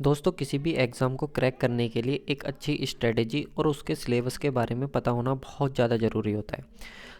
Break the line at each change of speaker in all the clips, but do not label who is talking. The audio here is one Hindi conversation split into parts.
दोस्तों किसी भी एग्ज़ाम को क्रैक करने के लिए एक अच्छी स्ट्रेटेजी और उसके सिलेबस के बारे में पता होना बहुत ज़्यादा ज़रूरी होता है।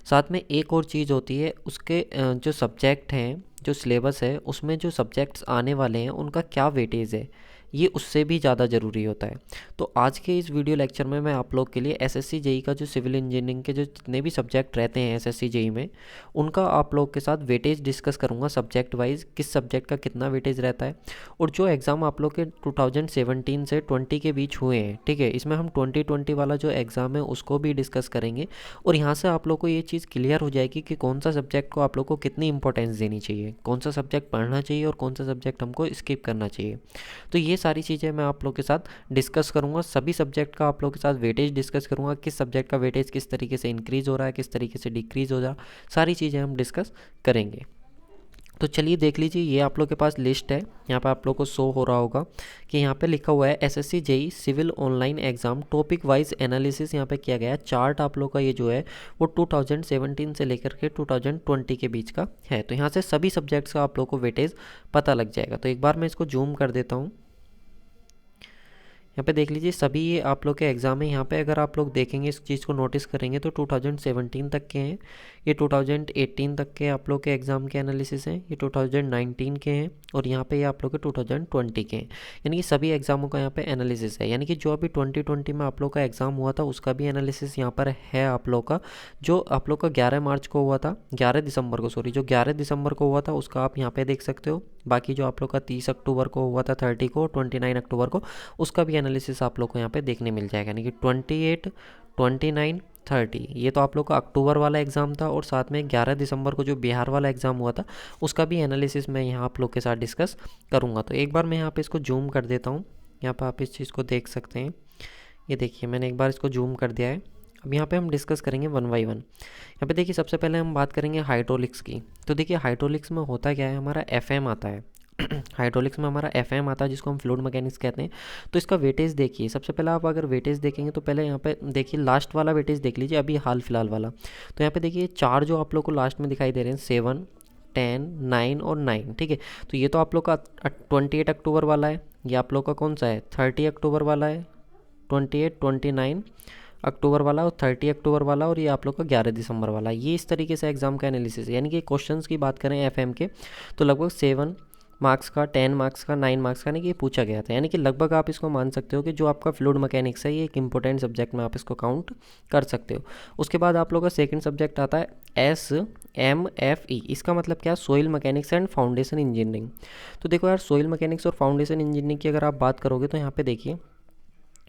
साथ में एक और चीज़ होती है उसके जो सब्जेक्ट हैं, जो सिलेबस है उसमें जो सब्जेक्ट्स आने वाले हैं उनका क्या वेटेज है, ये उससे भी ज़्यादा ज़रूरी होता है। तो आज के इस वीडियो लेक्चर में मैं आप लोग के लिए एसएससी जेई का जो सिविल इंजीनियरिंग के जो जितने भी सब्जेक्ट रहते हैं एसएससी जेई में, उनका आप लोग के साथ वेटेज डिस्कस करूँगा सब्जेक्ट वाइज, किस सब्जेक्ट का कितना वेटेज रहता है। और जो एग्ज़ाम आप लोग के 2017 से 20 के बीच हुए हैं, ठीक है, इसमें हम 2020 वाला जो एग्ज़ाम है उसको भी डिस्कस करेंगे। और यहाँ से आप लोग को ये चीज़ क्लियर हो जाएगी कि कौन सा सब्जेक्ट को आप लोग को कितनी इंपॉर्टेंस देनी चाहिए, कौन सा सब्जेक्ट पढ़ना चाहिए और कौन सा सब्जेक्ट हमको स्किप करना चाहिए। तो ये सारी चीज़ें मैं आप लोग के साथ डिस्कस करूँगा। सभी सब्जेक्ट का आप लोग के साथ वेटेज डिस्कस करूँगा, किस सब्जेक्ट का वेटेज किस तरीके से इंक्रीज़ हो रहा है, किस तरीके से डिक्रीज़ हो रहा है, सारी चीज़ें हम डिस्कस करेंगे। तो चलिए देख लीजिए, ये आप लोग के पास लिस्ट है, यहाँ पे आप लोग को शो हो रहा होगा कि यहाँ पे लिखा हुआ है SSC JE civil online exam topic wise analysis यहाँ पे किया गया है। चार्ट आप लोग का ये जो है वो 2017 से लेकर के 2020 के बीच का है। तो यहाँ से सभी सब्जेक्ट्स का आप लोग को वेटेज पता लग जाएगा। तो एक बार मैं इसको जूम कर देता हूँ। यहाँ पे देख लीजिए सभी ये आप लोग के एग्ज़ाम है। यहाँ पे अगर आप लोग देखेंगे, इस चीज़ को नोटिस करेंगे तो 2017 तक के हैं, ये 2018 तक के आप लोग के एग्ज़ाम के एनालिसिस हैं, ये 2019 के हैं और यहाँ पे ये आप लोग के 2020 के हैं। यानी कि सभी एग्ज़ामों का यहाँ पे एनालिसिस है। यानी कि जो अभी 2020 में आप लोग का एग्ज़ाम हुआ था उसका भी एनालिसिस यहाँ पर है आप लोग का। जो आप लोग का 11 मार्च को हुआ था, 11 दिसंबर को सॉरी, जो 11 दिसंबर को हुआ था उसका आप यहाँ पे देख सकते हो। बाकी जो आप लोग का 30 अक्टूबर को हुआ था, 30 को, 29 अक्टूबर को, उसका भी एनालिसिस आप लोग को यहाँ पे देखने मिल जाएगा। यानी कि 28, 29, 30 ये तो आप लोग का अक्टूबर वाला एग्ज़ाम था और साथ में 11 दिसंबर को जो बिहार वाला एग्ज़ाम हुआ था उसका भी एनालिसिस मैं यहाँ आप लोग के साथ डिस्कस करूँगा। तो एक बार मैं यहाँ पे इसको जूम कर देता हूँ, यहाँ पर आप इस चीज़ को देख सकते हैं। ये देखिए मैंने एक बार इसको जूम कर दिया है। अब यहाँ पे हम डिस्कस करेंगे वन बाई वन। यहाँ पे देखिए सबसे पहले हम बात करेंगे हाइड्रोलिक्स की। तो देखिए हाइड्रोलिक्स में होता क्या है, हमारा एफएम आता है हाइड्रोलिक्स में हमारा एफएम आता है जिसको हम फ्लूइड मैकेनिक्स कहते हैं। तो इसका वेटेज देखिए, सबसे पहले आप अगर वेटेज देखेंगे तो पहले यहाँ पे देखिए लास्ट वाला वेटेज देख लीजिए, अभी हाल फिलहाल वाला। तो यहाँ पे देखिए चार जो आप लोग को लास्ट में दिखाई दे रहे हैं, 7, 10, 9 और 9, ठीक है। तो ये तो आप लोग का 28 अक्टूबर वाला है, ये आप लोग का कौन सा है, 30 अक्टूबर वाला है, 28, 29 अक्टूबर वाला और 30 अक्टूबर वाला, और ये आप लोग का 11 दिसंबर वाला। ये इस तरीके से एग्जाम का एनालिसिस है। यानी कि क्वेश्चंस की बात करें एफएम के तो लगभग 7 मार्क्स का, 10 मार्क्स का, 9 मार्क्स का नहीं कि ये पूछा गया था। यानी कि लगभग आप इसको मान सकते हो कि जो आपका फ्लूइड मैकेनिक्स है ये एक इंपॉर्टेंट सब्जेक्ट में आप इसको काउंट कर सकते हो। उसके बाद आप लोग का सेकंड सब्जेक्ट आता है SMFE। इसका मतलब क्या, soil mechanics and foundation engineering. तो देखो यार, सोइल मैकेनिक्स और फाउंडेशन इंजीनियरिंग की अगर आप बात करोगे तो यहाँ पे देखिए,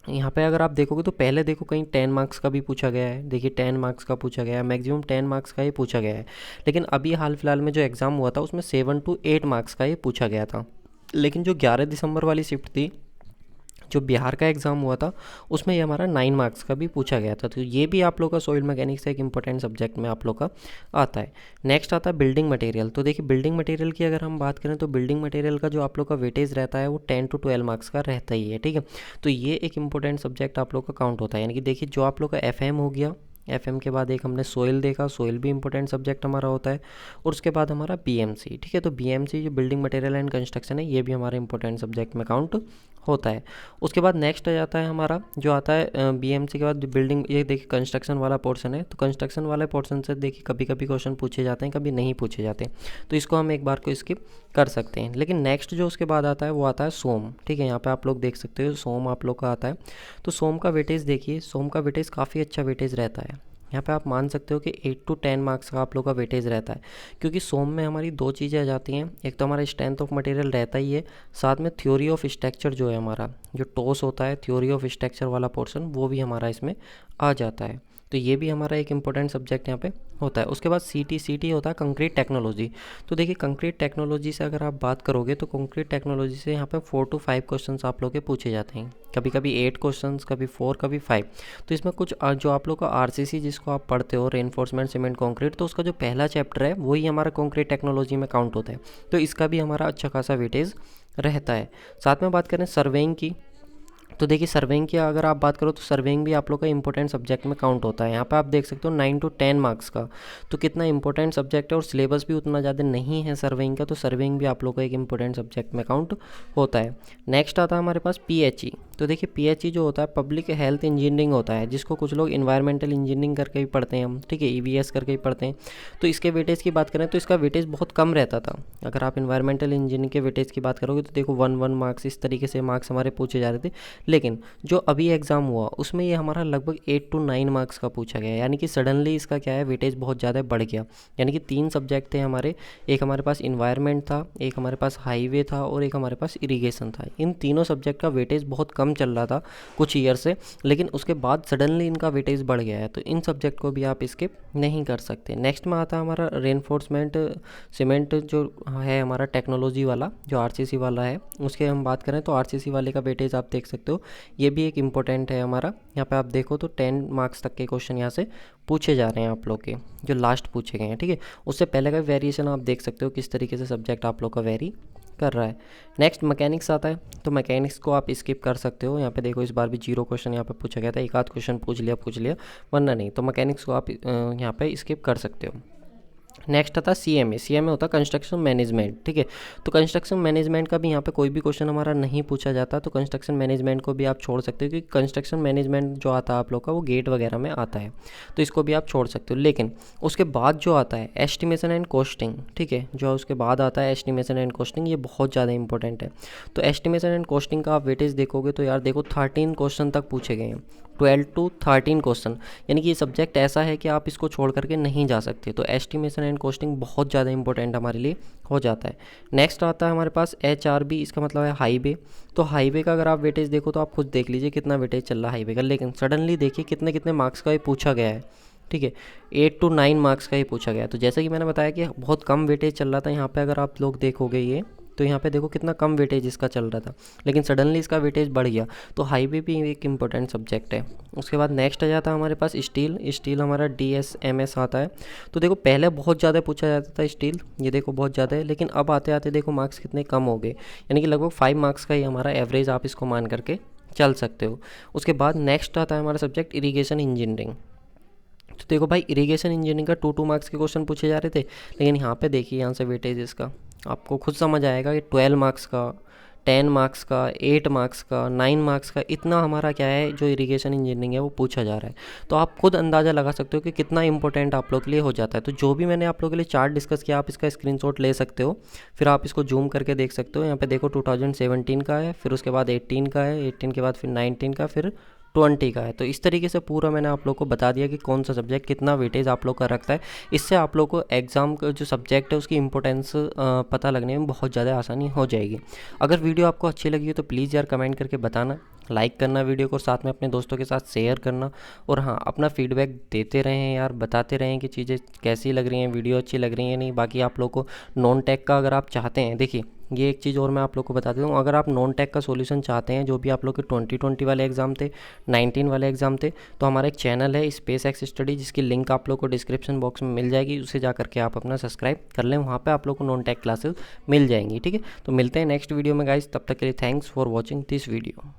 यहाँ पे अगर आप देखोगे तो पहले देखो कहीं 10 मार्क्स का भी पूछा गया है। देखिए 10 मार्क्स का पूछा गया है, मैक्सिमम 10 मार्क्स का ही पूछा गया है। लेकिन अभी हाल फिलहाल में जो एग्ज़ाम हुआ था उसमें 7 to 8 मार्क्स का ये पूछा गया था। लेकिन जो 11 दिसंबर वाली शिफ्ट थी, जो बिहार का एग्ज़ाम हुआ था, उसमें ये हमारा 9 मार्क्स का भी पूछा गया था। तो ये भी आप लोग का सॉइल मैकेनिक्स एक इंपॉर्टेंट सब्जेक्ट में आप लोग का आता है। नेक्स्ट आता है बिल्डिंग मटेरियल। तो देखिए बिल्डिंग मटेरियल की अगर हम बात करें तो बिल्डिंग मटेरियल का जो आप लोग का वेटेज रहता है वो 10 to 12 मार्क्स का रहता ही है, ठीक है। तो ये एक इंपॉर्टेंट सब्जेक्ट आप लोग का काउंट होता है। यानी कि देखिए जो आप लोग का एफएम हो गया, एफएम के बाद एक हमने सोइल देखा, सोइल भी इंपॉर्टेंट सब्जेक्ट हमारा होता है। और उसके बाद हमारा बीएमसी, ठीक है। तो बीएमसी जो बिल्डिंग मटेरियल एंड कंस्ट्रक्शन है, ये भी हमारा इंपॉर्टेंट सब्जेक्ट में काउंट होता है। उसके बाद नेक्स्ट आ जाता है हमारा जो आता है बीएमसी के बाद बिल्डिंग, ये देखिए कंस्ट्रक्शन वाला पोर्शन है। तो कंस्ट्रक्शन वाले पोर्शन से देखिए कभी कभी क्वेश्चन पूछे जाते हैं, कभी नहीं पूछे जाते, तो इसको हम एक बार को स्किप कर सकते हैं। लेकिन नेक्स्ट जो उसके बाद आता है वो आता है सोम, ठीक है। यहाँ पे आप लोग देख सकते हो सोम आप लोग का आता है। तो सोम का वेटेज देखिए, सोम का वेटेज काफ़ी अच्छा वेटेज रहता है। यहाँ पे आप मान सकते हो कि 8 to 10 मार्क्स का आप लोग का वेटेज रहता है, क्योंकि सोम में हमारी दो चीज़ें आ जाती हैं। एक तो हमारा स्ट्रेंथ ऑफ मटेरियल रहता ही है, साथ में थ्योरी ऑफ स्ट्रक्चर जो है हमारा, जो टॉस होता है, थ्योरी ऑफ स्ट्रक्चर वाला पोर्शन, वो भी हमारा इसमें आ जाता है। तो ये भी हमारा एक इंपॉर्टेंट सब्जेक्ट यहाँ पे होता है। उसके बाद सीटी होता है कंक्रीट टेक्नोलॉजी। तो देखिए कंक्रीट टेक्नोलॉजी से अगर आप बात करोगे तो कंक्रीट टेक्नोलॉजी से यहाँ पे 4 to 5 क्वेश्चंस आप लोग के पूछे जाते हैं, कभी कभी 8 क्वेश्चंस, कभी 4, कभी 5। तो इसमें कुछ जो आप लोग का आरसीसी जिसको आप पढ़ते हो, रेनफोर्समेंट सीमेंट कंक्रीट, तो उसका जो पहला चैप्टर है वही हमारा कंक्रीट टेक्नोलॉजी में काउंट होता है। तो इसका भी हमारा अच्छा खासा वेटेज रहता है। साथ में बात करें सर्वेइंग की, तो देखिए सर्वेइंग की अगर आप बात करो तो सर्वेइंग भी आप लोग का इंपॉर्टेंट सब्जेक्ट में काउंट होता है। यहाँ पे आप देख सकते हो 9 to 10 मार्क्स का, तो कितना इंपॉर्टेंट सब्जेक्ट है और सिलेबस भी उतना ज़्यादा नहीं है सर्वेइंग का, तो सर्वेइंग भी आप लोग का एक इंपॉर्टेंट सब्जेक्ट में काउंट होता है। नेक्स्ट आता है हमारे पास PHE। तो देखिए PHE जो होता है पब्लिक हेल्थ इंजीनियरिंग होता है, जिसको कुछ लोग इन्वायरमेंटल इंजीनियरिंग करके भी पढ़ते हैं हम, ठीक है, EVS करके भी पढ़ते हैं। तो इसके वेटेज की बात करें तो इसका वेटेज बहुत कम रहता था। अगर आप इन्वायरमेंटल इंजीनियरिंग के वेटेज की बात करोगे तो देखो 1 मार्क्स इस तरीके से मार्क्स हमारे पूछे जा रहे थे, लेकिन जो अभी एग्ज़ाम हुआ उसमें ये हमारा लगभग 8 to 9 मार्क्स का पूछा गया, यानी कि सडनली इसका क्या है वेटेज बहुत ज़्यादा बढ़ गया। यानी कि 3 सब्जेक्ट थे हमारे, एक हमारे पास इन्वायरमेंट था, एक हमारे पास हाईवे था और एक हमारे पास इरिगेशन था। इन तीनों सब्जेक्ट का वेटेज बहुत कम चल रहा था कुछ ईयर से, लेकिन उसके बाद सडनली इनका वेटेज बढ़ गया है, तो इन सब्जेक्ट को भी आप स्किप नहीं कर सकते। नेक्स्ट में आता है हमारा रेनफोर्समेंट सीमेंट जो है हमारा टेक्नोलॉजी वाला, जो RCC वाला है, उसके हम बात करें तो RCC वाले का वेटेज आप देख सकते हो, ये भी एक इम्पोर्टेंट है हमारा। यहाँ पे आप देखो तो 10 मार्क्स तक के क्वेश्चन यहाँ से पूछे जा रहे हैं आप लोग के, जो लास्ट पूछे गए हैं, ठीक है। उससे पहले का वेरिएशन आप देख सकते हो किस तरीके से सब्जेक्ट आप लोग का वेरी कर रहा है। नेक्स्ट मैकेनिक्स आता है, तो मैकेनिक्स को आप स्किप कर सकते हो। यहाँ पे देखो इस बार भी 0 क्वेश्चन यहाँ पे पूछा गया था, एक आध क्वेश्चन पूछ लिया वरना नहीं, तो मैकेनिक्स को आप यहाँ पे स्किप कर सकते हो। नेक्स्ट आता है CMA होता है कंस्ट्रक्शन मैनेजमेंट, ठीक है। तो कंस्ट्रक्शन मैनेजमेंट का भी यहाँ पे कोई भी क्वेश्चन हमारा नहीं पूछा जाता, तो कंस्ट्रक्शन मैनेजमेंट को भी आप छोड़ सकते हो, क्योंकि कंस्ट्रक्शन मैनेजमेंट जो आता है आप लोग का वो गेट वगैरह में आता है, तो इसको भी आप छोड़ सकते हो। लेकिन उसके बाद जो आता है एस्टिमेशन एंड कॉस्टिंग, ठीक है, जो उसके बाद आता है एस्टिमेशन एंड कॉस्टिंग, ये बहुत ज़्यादा इंपॉर्टेंट है। तो एस्टिमेशन एंड कॉस्टिंग का आप वेटेज देखोगे तो यार देखो 13 क्वेश्चन तक पूछे गए हैं, 12 to 13 क्वेश्चन, यानी कि ये सब्जेक्ट ऐसा है कि आप इसको छोड़ करके नहीं जा सकते। तो एस्टिमेशन एंड कॉस्टिंग बहुत ज़्यादा इंपॉर्टेंट हमारे लिए हो जाता है। नेक्स्ट आता है हमारे पास HRB, इसका मतलब है हाईवे। तो हाईवे का अगर आप वेटेज देखो तो आप खुद देख लीजिए कितना वेटेज चल रहा है हाईवे का, लेकिन सडनली देखिए कितने कितने मार्क्स का ये पूछा गया है, ठीक है, 8 to 9 मार्क्स का ही पूछा गया है। तो जैसे कि मैंने बताया कि बहुत कम वेटेज चल रहा था यहाँ पे, अगर आप लोग देखोगे ये तो यहाँ पे देखो कितना कम वेटेज इसका चल रहा था, लेकिन सडनली इसका वेटेज बढ़ गया। तो हाईवे भी एक इम्पोर्टेंट सब्जेक्ट है। उसके बाद नेक्स्ट आ जाता है हमारे पास स्टील हमारा DSMS आता है। तो देखो पहले बहुत ज़्यादा पूछा जाता था स्टील, ये देखो बहुत ज़्यादा है, लेकिन अब आते आते देखो मार्क्स कितने कम हो गए, यानी कि लगभग 5 मार्क्स का ही हमारा एवरेज आप इसको मान करके चल सकते हो। उसके बाद नेक्स्ट आता है हमारा सब्जेक्ट इरीगेशन इंजीनियरिंग। तो देखो भाई इरिगेशन इंजीनियरिंग का 2 मार्क्स के क्वेश्चन पूछे जा रहे थे, लेकिन यहाँ पे देखिए यहाँ से वेटेज इसका आपको खुद समझ आएगा कि 12 मार्क्स का, 10 मार्क्स का, 8 मार्क्स का, 9 मार्क्स का, इतना हमारा क्या है जो इरिगेशन इंजीनियरिंग है वो पूछा जा रहा है। तो आप खुद अंदाज़ा लगा सकते हो कि कितना इंपॉर्टेंट आप लोग के लिए हो जाता है। तो जो भी मैंने आप लोगों के लिए चार्ट डिस्कस किया आप इसका स्क्रीनशॉट ले सकते हो, फिर आप इसको जूम करके देख सकते हो। यहाँ पे देखो 2017 का है, फिर उसके बाद 18 का है, 18 के बाद फिर 19 का, फिर 20 का है। तो इस तरीके से पूरा मैंने आप लोग को बता दिया कि कौन सा सब्जेक्ट कितना वेटेज आप लोग का रखता है। इससे आप लोग को एग्ज़ाम का जो सब्जेक्ट है उसकी इंपॉर्टेंस पता लगने में बहुत ज़्यादा आसानी हो जाएगी। अगर वीडियो आपको अच्छी लगी हो तो प्लीज़ यार कमेंट करके बताना, लाइक करना वीडियो को, साथ में अपने दोस्तों के साथ शेयर करना, और हाँ अपना फीडबैक देते रहें यार, बताते रहें कि चीज़ें कैसी लग रही हैं, वीडियो अच्छी लग रही है नहीं। बाकी आप लोग को नॉन टेक का अगर आप चाहते हैं, देखिए ये एक चीज़ और मैं आप लोग को बता देता हूँ, अगर आप नॉन टेक का सॉल्यूशन चाहते हैं, जो भी आप लोग के 2020 वाले एग्ज़ाम थे, 19 वाले एग्ज़ाम थे, तो हमारा एक चैनल है SpaceX स्टडी, जिसकी लिंक आप लोग को डिस्क्रिप्शन बॉक्स में मिल जाएगी, उसे जा करके आप अपना सब्सक्राइब कर लें, वहाँ पे आप लोग को नॉन टेक क्लासेस मिल जाएंगी, ठीक है। तो मिलते हैं नेक्स्ट वीडियो में गाइस, तब तक के लिए thanks for watching this video.